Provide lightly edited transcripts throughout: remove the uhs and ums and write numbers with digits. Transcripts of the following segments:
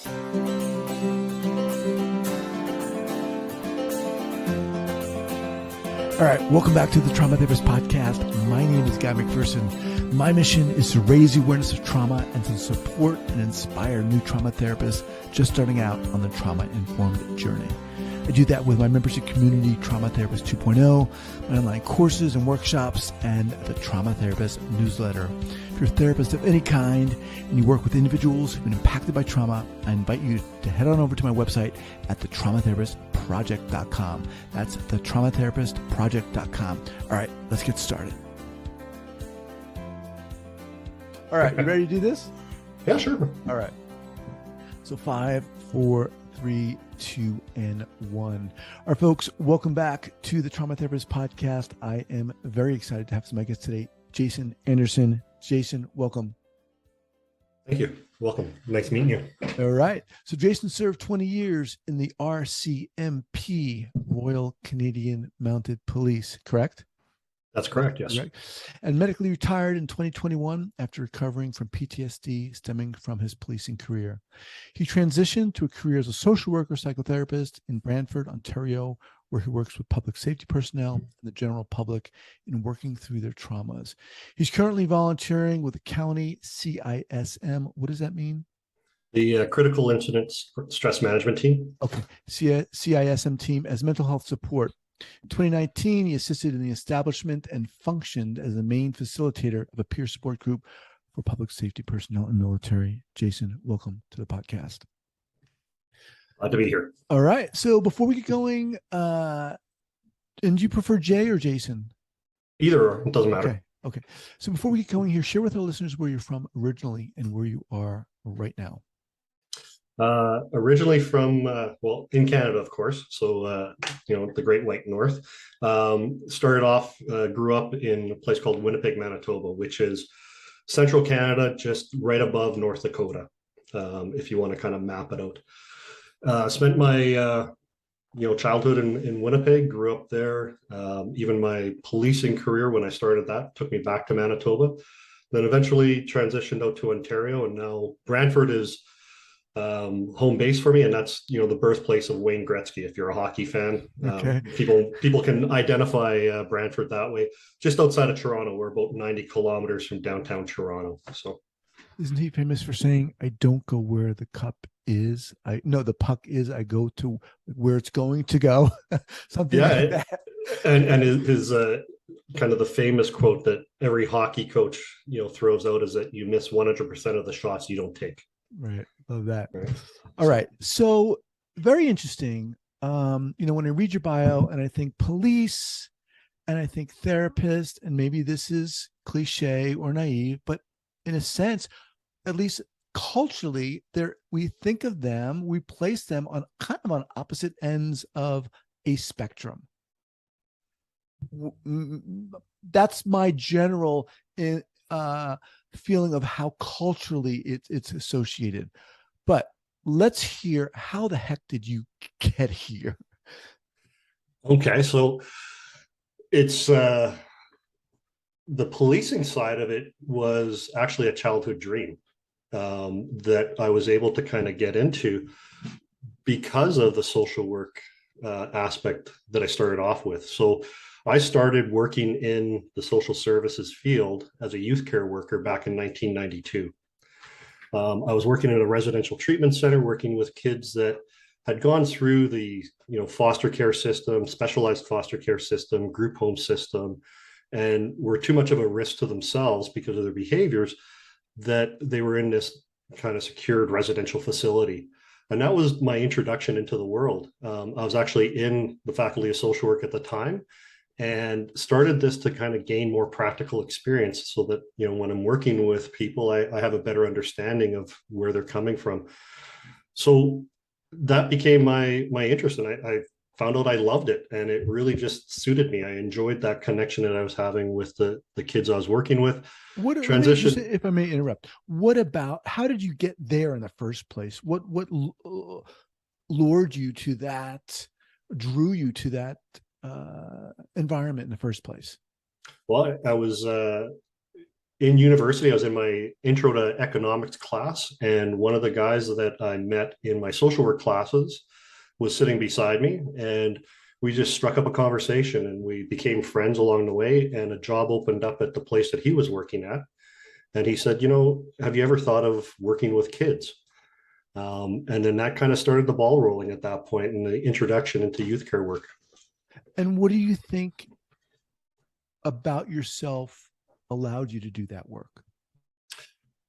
All right, welcome back to the Trauma Therapist Podcast. My name is Guy McPherson. My mission is to raise the awareness of trauma and to support and inspire new trauma therapists just starting out on the trauma-informed journey. I do that with my membership community, Trauma Therapist 2.0, my online courses and workshops, and the Trauma Therapist newsletter. If you're a therapist of any kind and you work with individuals who've been impacted by trauma, I invite you to head on over to my website at thetraumatherapistproject.com. That's thetraumatherapistproject.com. All right, let's get started. All right, you ready to do this? Yeah, sure. All right. So 5, 4, 3, 2, and 1. All right, folks, welcome back to the Trauma Therapist Podcast. I am very excited to have some guests today. Jason Anderson. Jason, welcome. Thank you. Welcome. Nice meeting you. All right. So Jason served 20 years in the RCMP, Royal Canadian Mounted Police, correct? That's correct, yes. Correct. And medically retired in 2021 after recovering from PTSD stemming from his policing career. He transitioned to a career as a social worker psychotherapist in Brantford, Ontario, where he works with public safety personnel and the general public in working through their traumas. He's currently volunteering with the county CISM. What does that mean? The Critical Incident Stress Management Team. Okay, CISM team as mental health support. In 2019, he assisted in the establishment and functioned as the main facilitator of a peer support group for public safety personnel and military. Jason, welcome to the podcast. Glad to be here. All right. So before we get going, and do you prefer Jay or Jason? Either or, it doesn't matter. Okay. So before we get going here, share with our listeners where you're from originally and where you are right now. Originally from, in Canada, of course. So, the Great White North. Started off, grew up in a place called Winnipeg, Manitoba, which is central Canada, just right above North Dakota, if you want to kind of map it out. Spent my, childhood in Winnipeg, grew up there. Even my policing career, when I started that, took me back to Manitoba. Then eventually transitioned out to Ontario, and now Brantford is home base for me, and that's the birthplace of Wayne Gretzky. If you're a hockey fan, Okay. People can identify Brantford that way. Just outside of Toronto, we're about 90 kilometers from downtown Toronto. So, isn't he famous for saying, "I don't go where the cup is. The puck is. I go to where it's going to go." Something like that. And his kind of the famous quote that every hockey coach throws out is that you miss 100% of the shots you don't take. Right. Love that. Right. All right. So very interesting. When I read your bio and I think police and I think therapist, and maybe this is cliche or naive, but in a sense, at least culturally, we think of them, we place them on kind of on opposite ends of a spectrum. That's my general feeling of how culturally it's associated. But let's hear, how the heck did you get here? Okay, so it's the policing side of it was actually a childhood dream that I was able to kind of get into because of the social work aspect that I started off with. So I started working in the social services field as a youth care worker back in 1992. I was working in a residential treatment center, working with kids that had gone through the foster care system, specialized foster care system, group home system, and were too much of a risk to themselves because of their behaviors that they were in this kind of secured residential facility. And that was my introduction into the world. I was actually in the Faculty of Social Work at the time, and started this to kind of gain more practical experience so that, when I'm working with people, I have a better understanding of where they're coming from. So that became my interest, and I found out I loved it, and it really just suited me. I enjoyed that connection that I was having with the kids I was working with. Transition. If I may interrupt, how did you get there in the first place? What lured you to that, drew you to that environment in the first place? Well, I was in university, I was in my intro to economics class, and one of the guys that I met in my social work classes was sitting beside me, and we just struck up a conversation and we became friends along the way. And a job opened up at the place that he was working at. And he said, have you ever thought of working with kids? And then that kind of started the ball rolling at that point in the introduction into youth care work. And what do you think about yourself allowed you to do that work?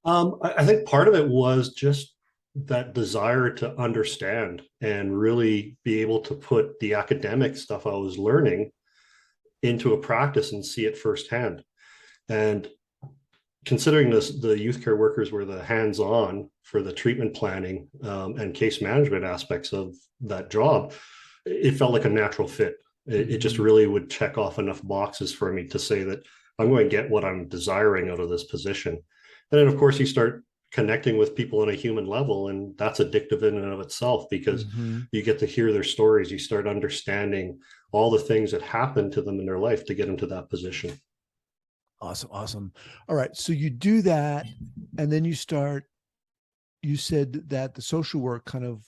I think part of it was just that desire to understand and really be able to put the academic stuff I was learning into a practice and see it firsthand. And considering this, the youth care workers were the hands-on for the treatment planning and case management aspects of that job, it felt like a natural fit. It just really would check off enough boxes for me to say that I'm going to get what I'm desiring out of this position. And then, of course, you start connecting with people on a human level, and that's addictive in and of itself, because you get to hear their stories. You start understanding all the things that happened to them in their life to get into that position. Awesome. All right. So you do that, and then you said that the social work kind of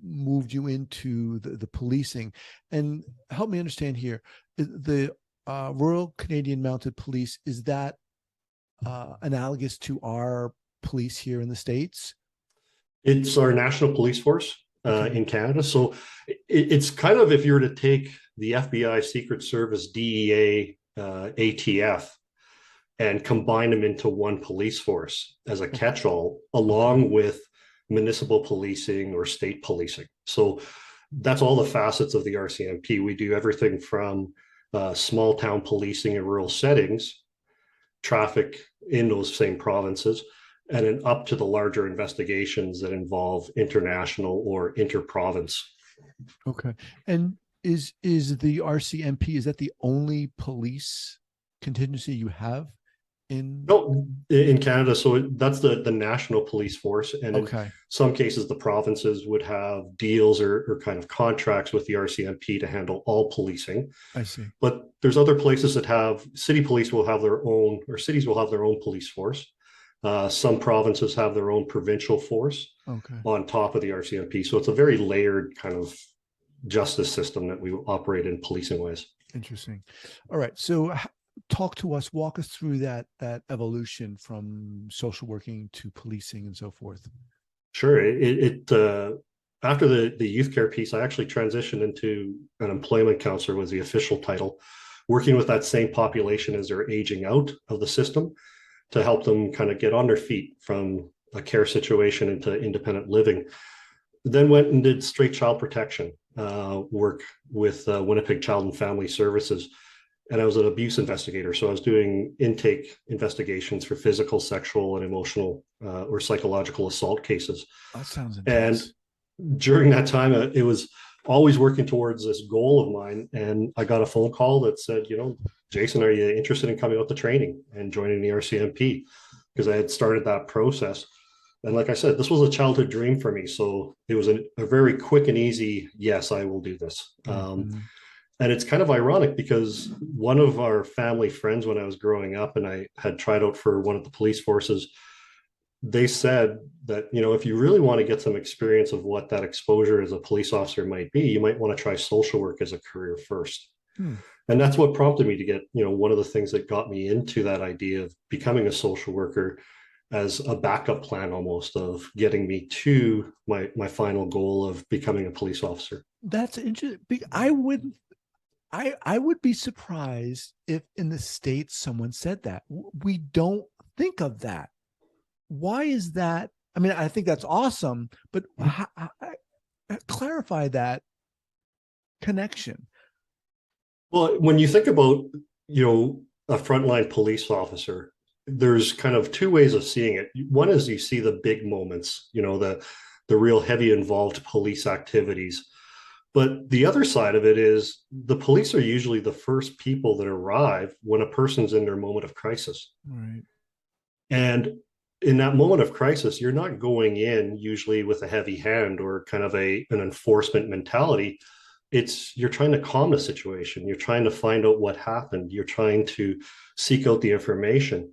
moved you into the policing. And help me understand here, the Royal Canadian Mounted Police, is that analogous to our police here in the States? It's our national police force in Canada. So it's kind of, if you were to take the FBI, Secret Service, DEA, ATF, and combine them into one police force as a catch-all, along with municipal policing or state policing. So that's all the facets of the RCMP. We do everything from small town policing in rural settings, traffic in those same provinces, and then up to the larger investigations that involve international or inter-province. Okay. And is the RCMP, is that the only police contingency you have in? No, in Canada. So that's the national police force. And in some cases, the provinces would have deals or kind of contracts with the RCMP to handle all policing. I see. But there's other places that have, city police will have their own, or cities will have their own police force. Some provinces have their own provincial force on top of the RCMP. So it's a very layered kind of justice system that we operate in policing wise. Interesting. All right. So talk to us, walk us through that evolution from social working to policing and so forth. Sure. After the youth care piece, I actually transitioned into an employment counselor, was the official title, working with that same population as they're aging out of the system to help them kind of get on their feet from a care situation into independent living. Then went and did straight child protection work with Winnipeg Child and Family Services. And I was an abuse investigator. So I was doing intake investigations for physical, sexual, and emotional or psychological assault cases. That sounds intense. And during that time, it was always working towards this goal of mine. And I got a phone call that said, Jason, are you interested in coming out to training and joining the RCMP? Because I had started that process. And like I said, this was a childhood dream for me. So it was a very quick and easy, yes, I will do this. And it's kind of ironic because one of our family friends, when I was growing up and I had tried out for one of the police forces, they said that, if you really want to get some experience of what that exposure as a police officer might be, you might want to try social work as a career first. And that's what prompted me to get, one of the things that got me into that idea of becoming a social worker as a backup plan, almost, of getting me to my final goal of becoming a police officer. That's interesting. I would be surprised if in the States someone said that. We don't think of that. Why is that? I mean, I think that's awesome, but clarify that connection. Well, when you think about, a frontline police officer, there's kind of two ways of seeing it. One is you see the big moments, the real heavy involved police activities. But the other side of it is the police are usually the first people that arrive when a person's in their moment of crisis. Right. And in that moment of crisis, you're not going in usually with a heavy hand or kind of an enforcement mentality. You're trying to calm the situation. You're trying to find out what happened. You're trying to seek out the information.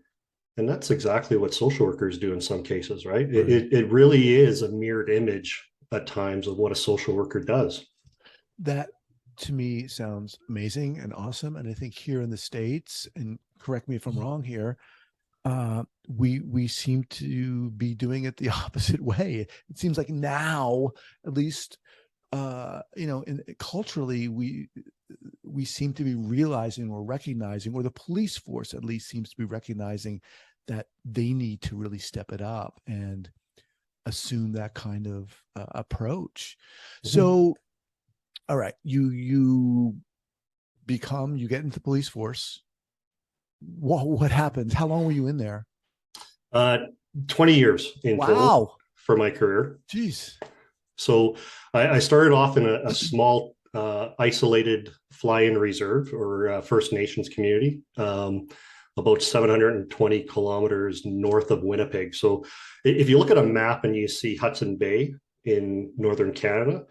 And that's exactly what social workers do in some cases, right? Right. It really is a mirrored image at times of what a social worker does. That to me sounds amazing and awesome. And I think here in the States, and correct me if I'm wrong here, we seem to be doing it the opposite way. It seems like now, at least, culturally, we seem to be realizing or recognizing, or the police force at least seems to be recognizing that they need to really step it up and assume that kind of approach. Mhm. So, all right, you get into the police force. What happens? How long were you in there? Uh, 20 years in total Wow. for my career. Jeez. So I started off in a small, isolated fly-in reserve or First Nations community, about 720 kilometers north of Winnipeg. So if you look at a map and you see Hudson Bay in northern Canada,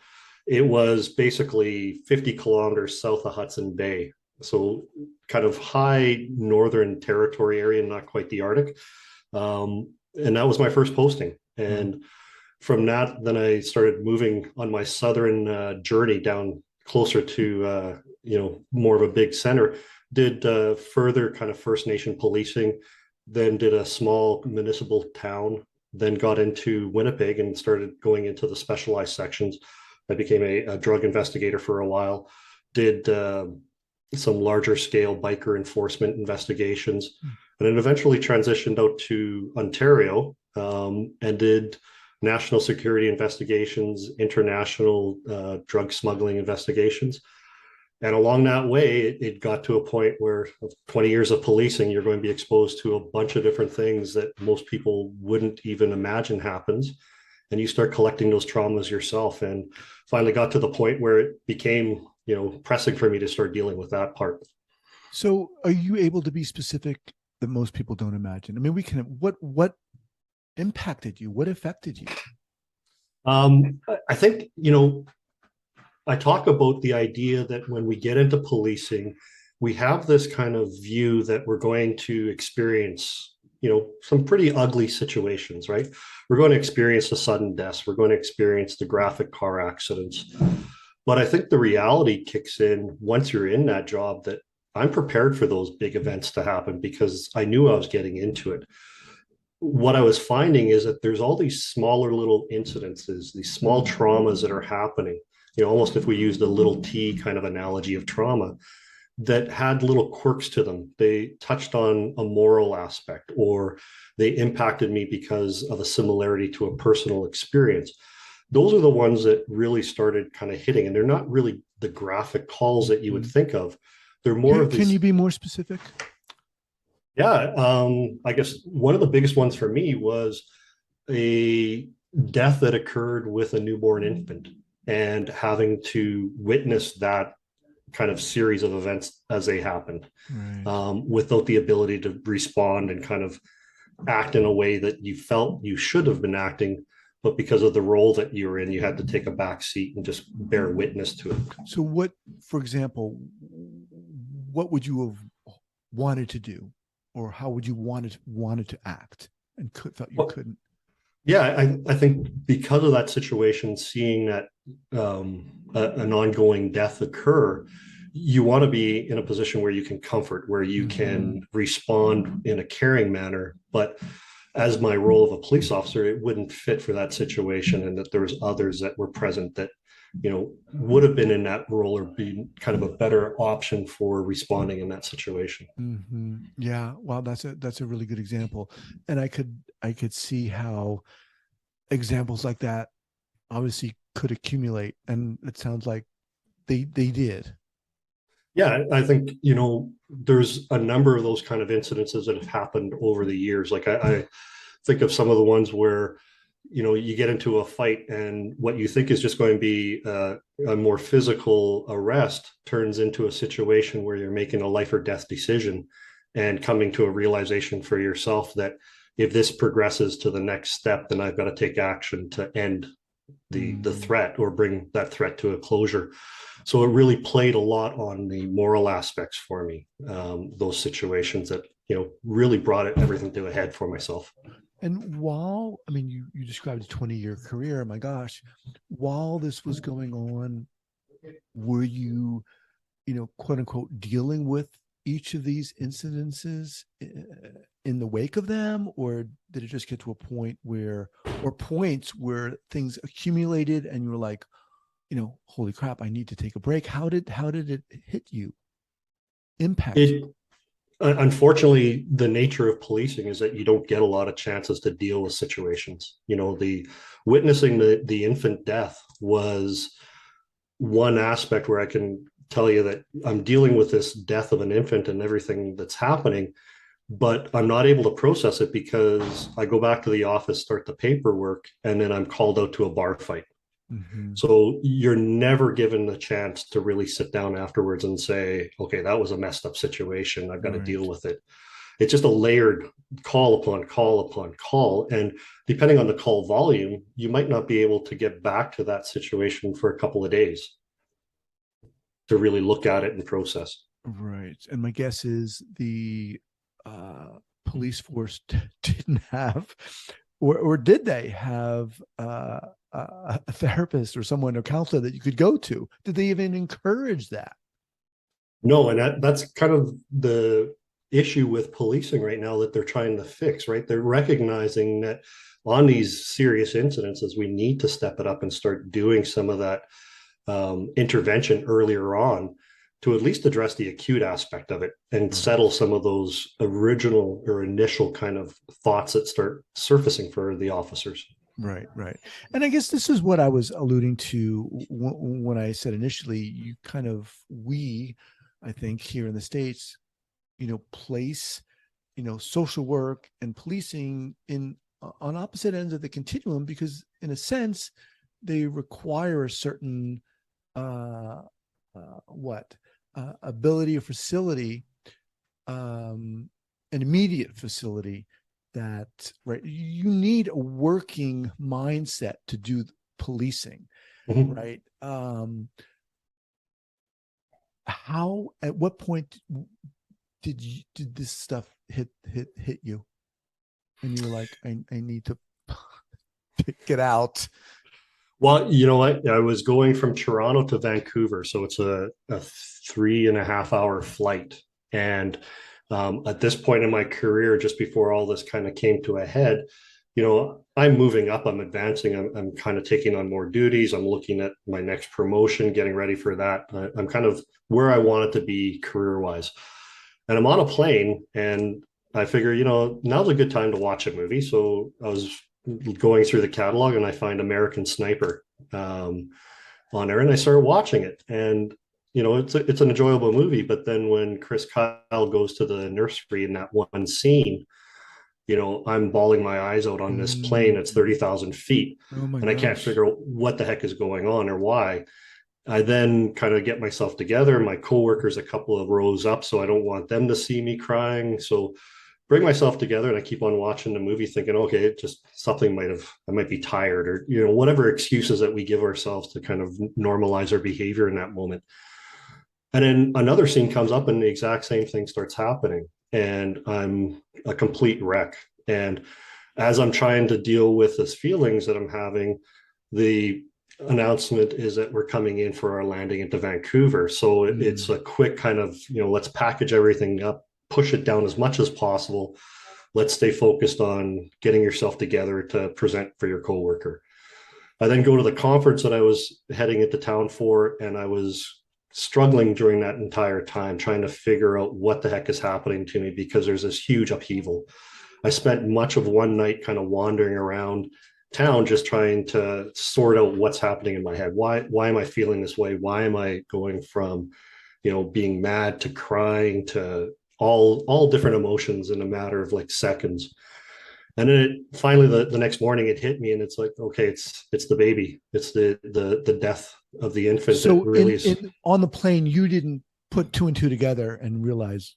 it was basically 50 kilometers south of Hudson Bay. So kind of high northern territory area, not quite the Arctic. And that was my first posting. And from that, then I started moving on my southern journey down closer to, more of a big center. Did further kind of First Nation policing, then did a small municipal town, then got into Winnipeg and started going into the specialized sections. I became a drug investigator for a while, did some larger scale biker enforcement investigations, and then eventually transitioned out to Ontario and did national security investigations, international drug smuggling investigations. And along that way, it got to a point where 20 years of policing, you're going to be exposed to a bunch of different things that most people wouldn't even imagine happens. And you start collecting those traumas yourself, and finally got to the point where it became, pressing for me to start dealing with that part. So are you able to be specific that most people don't imagine? I mean, what impacted you? What affected you? I think, I talk about the idea that when we get into policing, we have this kind of view that we're going to experience, some pretty ugly situations, right? We're going to experience the sudden deaths. We're going to experience the graphic car accidents. But I think the reality kicks in once you're in that job, that I'm prepared for those big events to happen because I knew I was getting into it. What I was finding is that there's all these smaller little incidences, these small traumas that are happening, almost if we used a little t kind of analogy of trauma, that had little quirks to them. They touched on a moral aspect, or they impacted me because of a similarity to a personal experience. Those are the ones that really started kind of hitting, and they're not really the graphic calls that you would think of. They're more of these. Can you be more specific? Yeah, I guess one of the biggest ones for me was a death that occurred with a newborn infant, and having to witness that kind of series of events as they happened, Right. without the ability to respond and kind of act in a way that you felt you should have been acting, but because of the role that you were in, you had to take a back seat and just bear witness to it. So what, for example, what would you have wanted to do, or how would you wanted to act and felt you couldn't? Yeah, I think because of that situation, seeing that an ongoing death occur, you want to be in a position where you can comfort, where you can respond in a caring manner. But as my role of a police officer, it wouldn't fit for that situation, and that there was others that were present that, would have been in that role or be kind of a better option for responding in that situation. Yeah, wow, that's a really good example, and I could see how examples like that obviously could accumulate, and it sounds like they did. Yeah, I think, there's a number of those kind of incidences that have happened over the years. Like I think of some of the ones where, you get into a fight and what you think is just going to be a more physical arrest turns into a situation where you're making a life or death decision, and coming to a realization for yourself that if this progresses to the next step, then I've got to take action to end the threat or bring that threat to a closure. So it really played a lot on the moral aspects for me, those situations that really brought everything to a head for myself. And while, I mean, you described a 20-year career, my gosh, while this was going on, were you, quote unquote, dealing with each of these incidences in the wake of them? Or did it just get to a point where, or points where things accumulated and you were like, holy crap, I need to take a break? How did it hit you, impact you? Unfortunately, the nature of policing is that you don't get a lot of chances to deal with situations. The witnessing the infant death was one aspect where I can tell you that I'm dealing with this death of an infant and everything that's happening, but I'm not able to process it because I go back to the office, start the paperwork, and then I'm called out to a bar fight. Mm-hmm. So you're never given the chance to really sit down afterwards and say, okay, that was a messed up situation. I've got to deal with it. It's just a layered call upon call upon call. And depending on the call volume, you might not be able to get back to that situation for a couple of days to really look at it and process. Right. And my guess is the police force didn't have, or did they have a therapist or someone, a counselor that you could go to? Did they even encourage that? No, and that's kind of the issue with policing right now that they're trying to fix, right? They're recognizing that on these serious incidences, we need to step it up and start doing some of that intervention earlier on to at least address the acute aspect of it and settle some of those original or initial kind of thoughts that start surfacing for the officers. Right. And I guess this is what I was alluding to when I said initially, you kind of, I think here in the States, place, social work and policing on opposite ends of the continuum, because in a sense, they require a certain, ability or facility, an immediate facility that, right, you need a working mindset to do policing, right? At what point did this stuff hit you and you were like, I need to get out? Well, you know what? I was going from Toronto to Vancouver, so it's a 3.5 hour flight. And at this point in my career, just before all this kind of came to a head, I'm moving up, I'm advancing, I'm kind of taking on more duties. I'm looking at my next promotion, getting ready for that. I'm kind of where I want it to be career-wise. And I'm on a plane and I figure, now's a good time to watch a movie. So I was going through the catalog and I find American Sniper on there, and I started watching it. And it's an enjoyable movie. But then when Chris Kyle goes to the nursery in that one scene, I'm bawling my eyes out on this plane. It's 30,000 feet, and I can't figure out what the heck is going on or why. I then kind of get myself together. My coworkers a couple of rows up, so I don't want them to see me crying. So bring myself together, and I keep on watching the movie thinking, okay, just something I might be tired, or, whatever excuses that we give ourselves to kind of normalize our behavior in that moment. And then another scene comes up and the exact same thing starts happening. And I'm a complete wreck. And as I'm trying to deal with this feelings that I'm having, the announcement is that we're coming in for our landing into Vancouver. So it's a quick kind of, let's package everything up, push it down as much as possible. Let's stay focused on getting yourself together to present for your coworker. I then go to the conference that I was heading into town for, and I was struggling during that entire time, trying to figure out what the heck is happening to me, because there's this huge upheaval. I spent much of one night kind of wandering around town, just trying to sort out what's happening in my head. Why am I feeling this way? Why am I going from, being mad to crying to all different emotions in a matter of like seconds? And then finally the next morning it hit me, and it's like, okay, it's the baby. It's the death of the infant. So that really on the plane, you didn't put two and two together and realize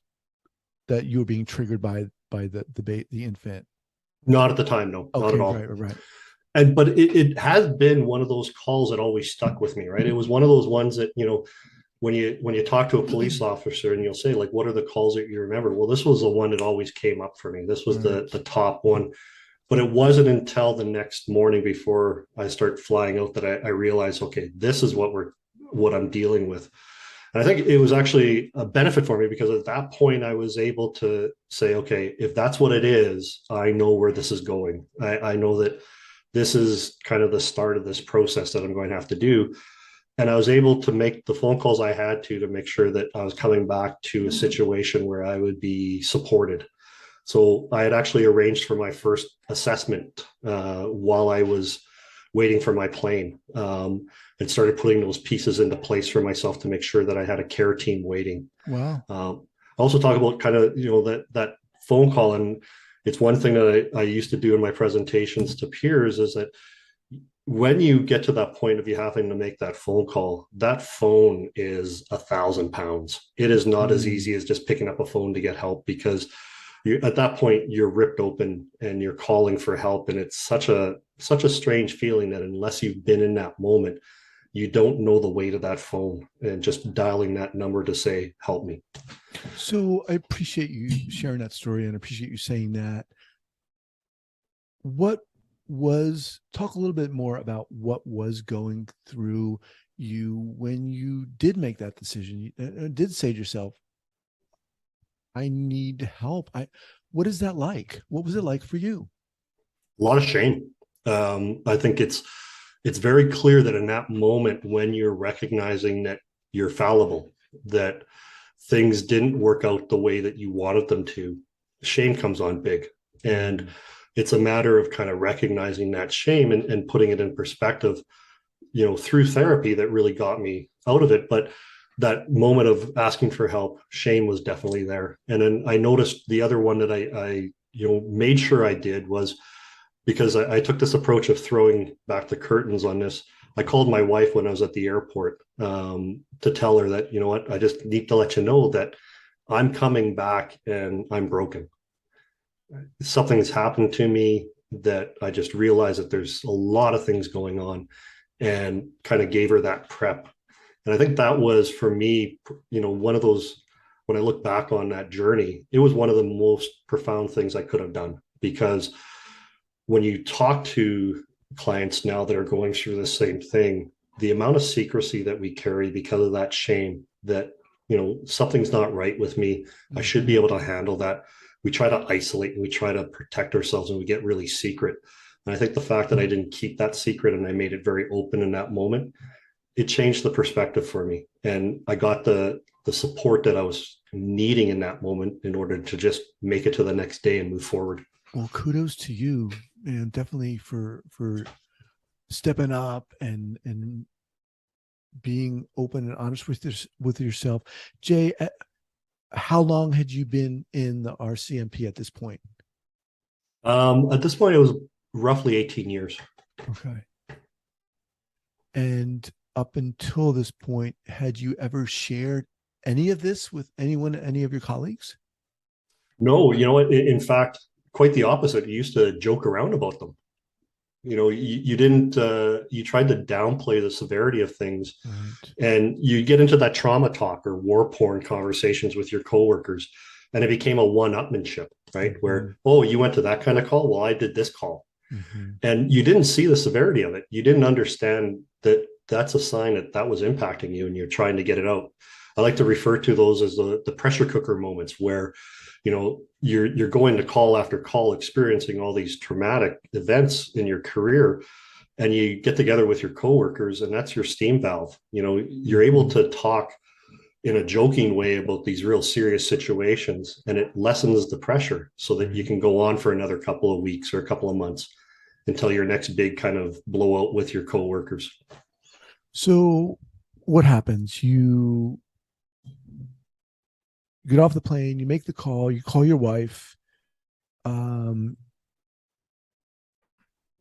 that you were being triggered by the infant? Not at the time, no, okay, not at all. Right. But it has been one of those calls that always stuck with me, right? It was one of those ones that, when you talk to a police officer and you'll say, like, what are the calls that you remember? Well, this was the one that always came up for me. This was the top one. But it wasn't until the next morning before I start flying out that I realized, okay, this is what I'm dealing with. And I think it was actually a benefit for me, because at that point I was able to say, okay, if that's what it is, I know where this is going. I know that this is kind of the start of this process that I'm going to have to do. And I was able to make the phone calls I had to make sure that I was coming back to a situation where I would be supported. So I had actually arranged for my first assessment while I was waiting for my plane, and started putting those pieces into place for myself to make sure that I had a care team waiting. Wow. I also talk about kind of, that phone call. And it's one thing that I used to do in my presentations to peers, is that when you get to that point of you having to make that phone call, that phone is 1,000 pounds. It is not as easy as just picking up a phone to get help, because at that point you're ripped open and you're calling for help. And it's such a strange feeling that unless you've been in that moment, you don't know the weight of that phone and just dialing that number to say, help me. So I appreciate you sharing that story, and appreciate you saying that. Talk a little bit more about what was going through you when you did make that decision, did say to yourself, I need help. What is that like? What was it like for you? A lot of shame. I think it's very clear that in that moment, when you're recognizing that you're fallible, that things didn't work out the way that you wanted them to, shame comes on big. And it's a matter of kind of recognizing that shame and putting it in perspective, through therapy, that really got me out of it. But that moment of asking for help, shame was definitely there. And then I noticed the other one that I made sure I did was, because I took this approach of throwing back the curtains on this. I called my wife when I was at the airport to tell her that, you know what, I just need to let you know that I'm coming back and I'm broken. Something's happened to me that I just realized that there's a lot of things going on, and kind of gave her that prep. And I think that was, for me, one of those, when I look back on that journey, it was one of the most profound things I could have done. Because when you talk to clients now that are going through the same thing, the amount of secrecy that we carry because of that shame, that, something's not right with me, I should be able to handle that. We try to isolate and we try to protect ourselves, and we get really secret. And I think the fact that I didn't keep that secret and I made it very open in that moment, it changed the perspective for me. And I got the support that I was needing in that moment in order to just make it to the next day and move forward. Well, kudos to you, and definitely for stepping up and being open and honest with yourself. Jay, how long had you been in the RCMP at this point? At this point, it was roughly 18 years. Okay. And up until this point, had you ever shared any of this with anyone, any of your colleagues? No, in fact, quite the opposite. You used to joke around about them. You didn't, you tried to downplay the severity of things. Right. And you get into that trauma talk or war porn conversations with your coworkers, and it became a one-upmanship, right? Where, oh, you went to that kind of call? Well, I did this call. And you didn't see the severity of it. You didn't understand that that's a sign that was impacting you, and you're trying to get it out. I like to refer to those as the pressure cooker moments, where you're going to call after call, experiencing all these traumatic events in your career, and you get together with your coworkers, and that's your steam valve. You're able to talk in a joking way about these real serious situations, and it lessens the pressure so that you can go on for another couple of weeks or a couple of months until your next big kind of blowout with your coworkers. So what happens? You get off the plane, you make the call, you call your wife. You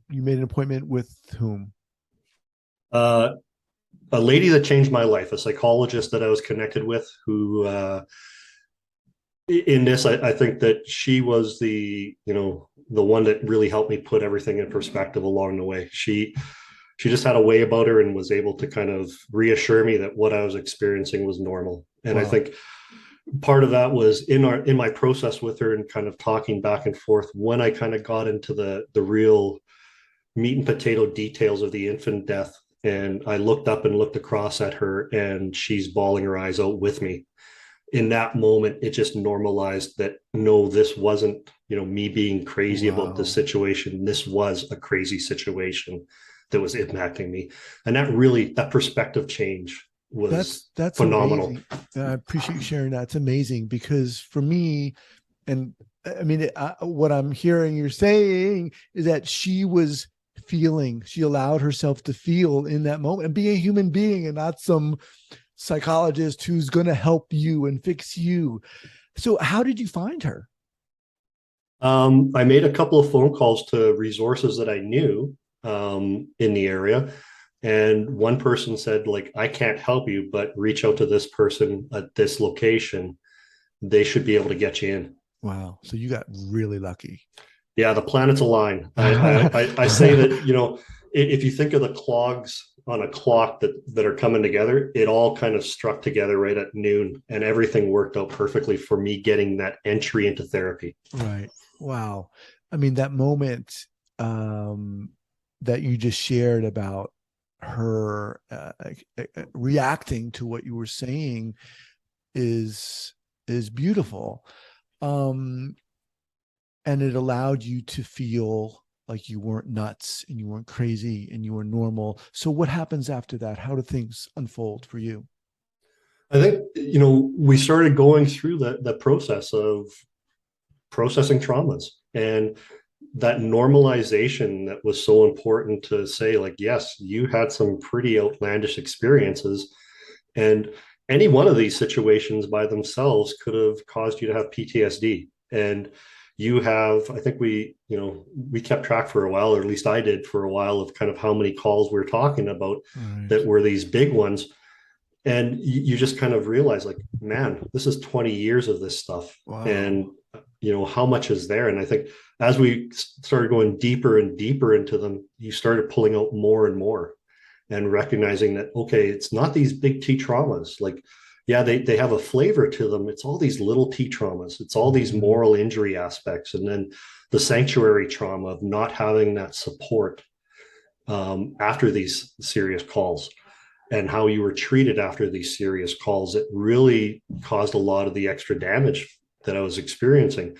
made an appointment with whom? A lady that changed my life, a psychologist that I was connected with, who in this, I think that she was the one that really helped me put everything in perspective along the way. She she just had a way about her and was able to kind of reassure me that what I was experiencing was normal. And I Wow. think part of that was in my process with her and kind of talking back and forth when I kind of got into the real meat and potato details of the infant death. And I looked up and looked across at her, and she's bawling her eyes out with me. In that moment, it just normalized that no, this wasn't, me being crazy about this Wow. situation. This was a crazy situation that was impacting me. And that perspective change was That's phenomenal. amazing. I appreciate you sharing that. It's amazing because for me, and I mean, what I'm hearing you're saying is that she was feeling, she allowed herself to feel in that moment and be a human being and not some psychologist who's going to help you and fix you. So, how did you find her? I made a couple of phone calls to resources that I knew in the area. And one person said, like, I can't help you, but reach out to this person at this location. They should be able to get you in. Wow. So, you got really lucky. Yeah, the planets align. I say that, if you think of the clogs on a clock that are coming together, it all kind of struck together right at noon, and everything worked out perfectly for me getting that entry into therapy. Right. Wow. I mean, that moment that you just shared about her reacting to what you were saying is beautiful. Um, and it allowed you to feel like you weren't nuts and you weren't crazy and you were normal. So what happens after that? How do things unfold for you? I think, we started going through the process of processing traumas, and that normalization that was so important to say, like, yes, you had some pretty outlandish experiences, and any one of these situations by themselves could have caused you to have PTSD. And I think we kept track for a while, or at least I did for a while, of kind of how many calls we're talking about Right. that were these big ones. And you just kind of realize, like, man, this is 20 years of this stuff. And Wow. how much is there? And I think as we started going deeper and deeper into them, you started pulling out more and more and recognizing that, okay, it's not these big T traumas. Like, yeah, they have a flavor to them. It's all these little T traumas. It's all these Mhm. moral injury aspects. And then the sanctuary trauma of not having that support after these serious calls, and how you were treated after these serious calls. It really caused a lot of the extra damage that I was experiencing.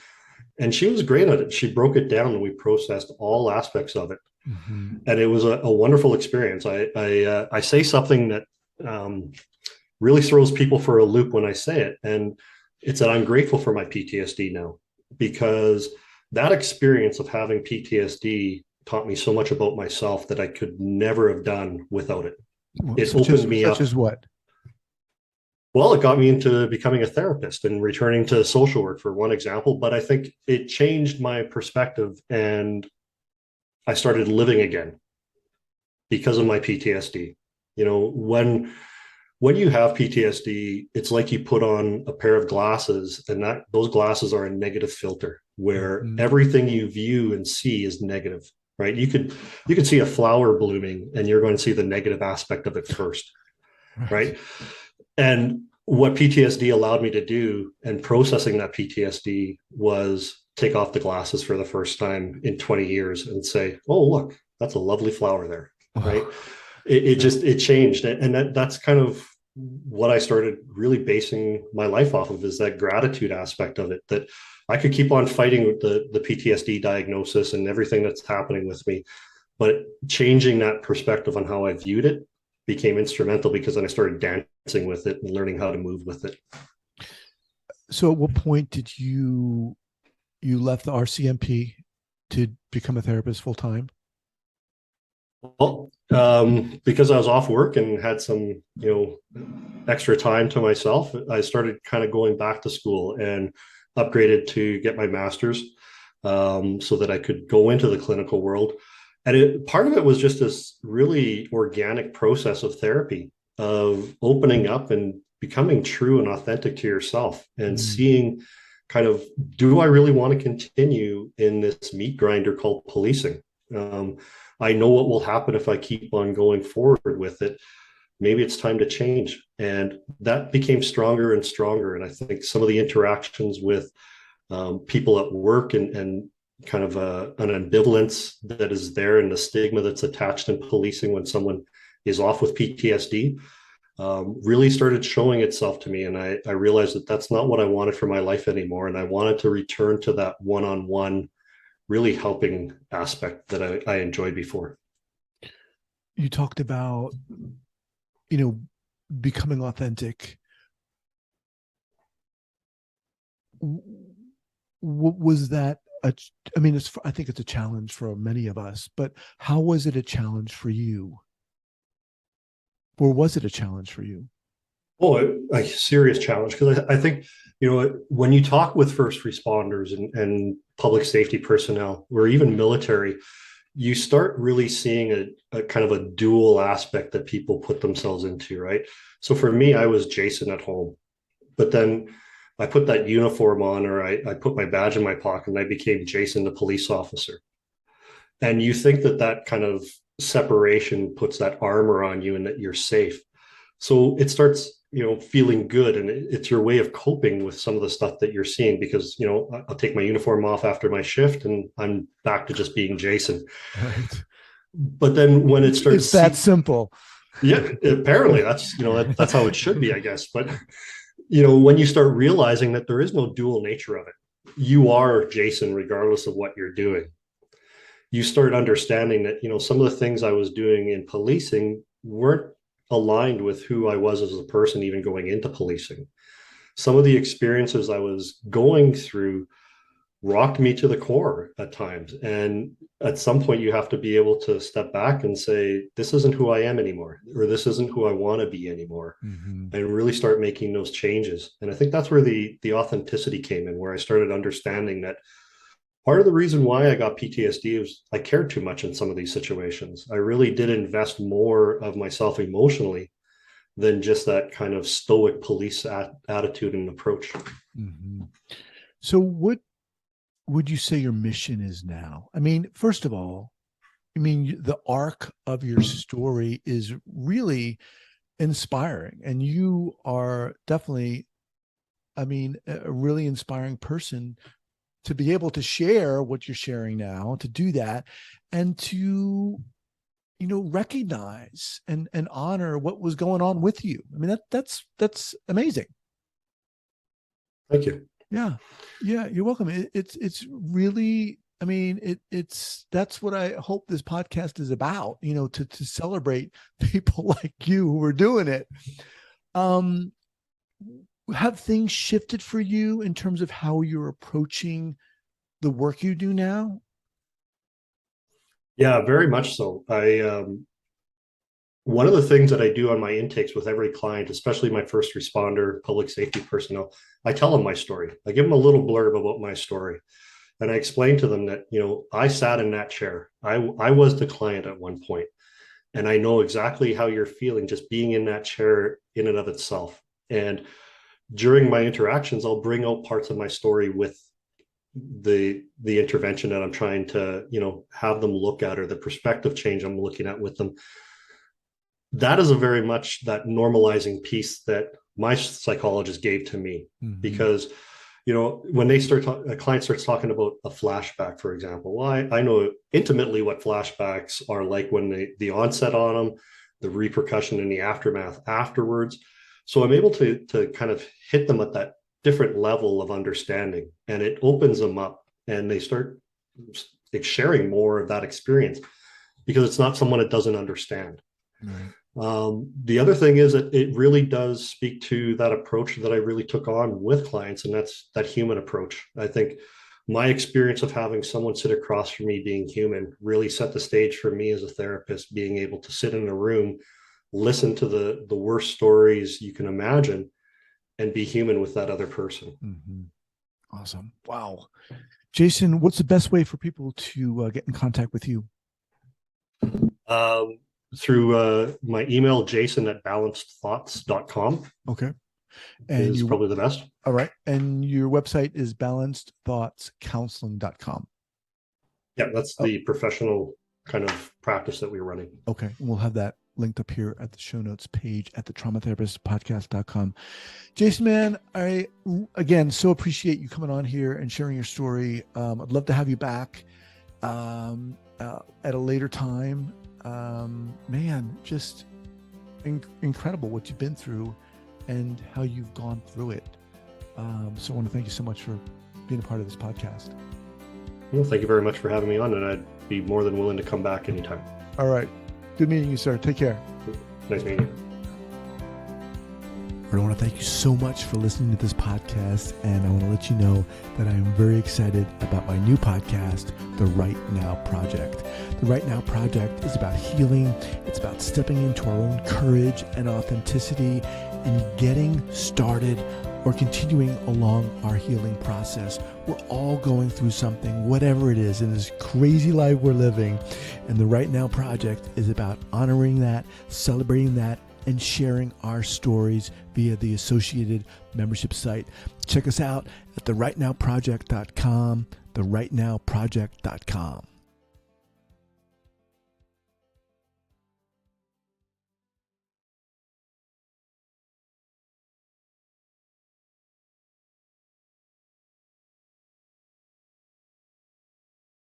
And she was great at it. She broke it down, and we processed all aspects of it. Mhm. And it was a wonderful experience. I say something that um, really throws people for a loop when I say it. And it's that I'm grateful for my PTSD now, because that experience of having PTSD taught me so much about myself that I could never have done without it. Well, It opened me such up. as what? Well, it got me into becoming a therapist and returning to social work, for one example. But I think it changed my perspective, and I started living again because of my PTSD. When you have PTSD, it's like you put on a pair of glasses, and that those glasses are a negative filter where Mhm. everything you view and see is negative, right? You could see a flower blooming, and you're going to see the negative aspect of it first, Right. right? And what PTSD allowed me to do, and processing that PTSD, was take off the glasses for the first time in 20 years and say, oh, look, that's a lovely flower there, right? Oh, yeah. It changed. And that's kind of what I started really basing my life off of, is that gratitude aspect of it, that I could keep on fighting with the PTSD diagnosis and everything that's happening with me. But changing that perspective on how I viewed it became instrumental, because then I started dancing with it and learning how to move with it. So at what point did you left the RCMP to become a therapist full time? Well, because I was off work and had some, extra time to myself, I started kind of going back to school and upgraded to get my master's, so that I could go into the clinical world. And part of it was just this really organic process of therapy, of opening up and becoming true and authentic to yourself, and Mm. seeing kind of, do I really want to continue in this meat grinder called policing? Um, I know what will happen if I keep on going forward with it. Maybe it's time to change. And that became stronger and stronger. And I think some of the interactions with people at work and kind of an ambivalence that is there and the stigma that's attached in policing when someone is off with PTSD really started showing itself to me. And I realized that that's not what I wanted for my life anymore. And I wanted to return to that one-on-one, really helping aspect that I enjoyed before. You talked about, becoming authentic. Was that I think it's a challenge for many of us, but how was it a challenge for you? Or was it a challenge for you? Oh, a serious challenge, because I think, when you talk with first responders and public safety personnel or even military, you start really seeing a kind of a dual aspect that people put themselves into, right? So for me, I was Jason at home, but then I put that uniform on, or I put my badge in my pocket, and I became Jason, the police officer. And you think that that kind of separation puts that armor on you and that you're safe. So it starts, feeling good, and it's your way of coping with some of the stuff that you're seeing, because, I'll take my uniform off after my shift and I'm back to just being Jason. Right. But then when it starts, it's that simple. Yeah, apparently that's, that's how it should be, I guess. But, when you start realizing that there is no dual nature of it, you are Jason regardless of what you're doing. You start understanding that, some of the things I was doing in policing weren't aligned with who I was as a person, even going into policing. Some of the experiences I was going through rocked me to the core at times. And at some point, you have to be able to step back and say, this isn't who I am anymore, or this isn't who I want to be anymore, and really start making those changes. And I think that's where the authenticity came in, where I started understanding that part of the reason why I got PTSD was I cared too much in some of these situations. I really did invest more of myself emotionally than just that kind of stoic police attitude and approach. So what would you say your mission is now? I mean, first of all, the arc of your story is really inspiring, and you are definitely, a really inspiring person to be able to share what you're sharing now, to do that, and to, recognize and honor what was going on with you. That's amazing. Thank you. Yeah, you're welcome. It's really, that's what I hope this podcast is about, to celebrate people like you who are doing it. Have things shifted for you in terms of how you're approaching the work you do now? Yeah, very much so. One of the things that I do on my intakes with every client, especially my first responder, public safety personnel, I tell them my story. I give them a little blurb about my story. And I explain to them that, I sat in that chair. I was the client at one point, and I know exactly how you're feeling just being in that chair in and of itself. And during my interactions, I'll bring out parts of my story with the intervention that I'm trying to, have them look at, or the perspective change I'm looking at with them. That is a very much that normalizing piece that my psychologist gave to me, because, when a client starts talking about a flashback, for example, well, I know intimately what flashbacks are like, when the onset on them, the repercussion and the aftermath afterwards. So I'm able to kind of hit them at that different level of understanding, and it opens them up, and they start sharing more of that experience, because it's not someone that doesn't understand. Right. The other thing is that it really does speak to that approach that I really took on with clients, and that's that human approach. I think my experience of having someone sit across from me being human really set the stage for me as a therapist, being able to sit in a room, listen to the worst stories you can imagine, and be human with that other person. Awesome. Wow. Jason, what's the best way for people to get in contact with you? Through my email, jason@balancedthoughts.com. Okay. And is probably the best. All right. And your website is balancedthoughtscounseling.com. Yeah, that's the professional kind of practice that we were running. Okay. We'll have that linked up here at the show notes page at the traumatherapistpodcast.com. Jason, man, I, again, so appreciate you coming on here and sharing your story. I'd love to have you back at a later time. Man, just incredible what you've been through and how you've gone through it. So I want to thank you so much for being a part of this podcast. Well, thank you very much for having me on, and I'd be more than willing to come back anytime. All right. Good meeting you, sir. Take care. Nice meeting you. I want to thank you so much for listening to this podcast, and I want to let you know that I am very excited about my new podcast, The Right Now Project. The Right Now Project is about healing. It's about stepping into our own courage and authenticity and getting started or continuing along our healing process. We're all going through something, whatever it is, in this crazy life we're living. And the Right Now Project is about honoring that, celebrating that, and sharing our stories via the associated membership site. Check us out at therightnowproject.com, therightnowproject.com.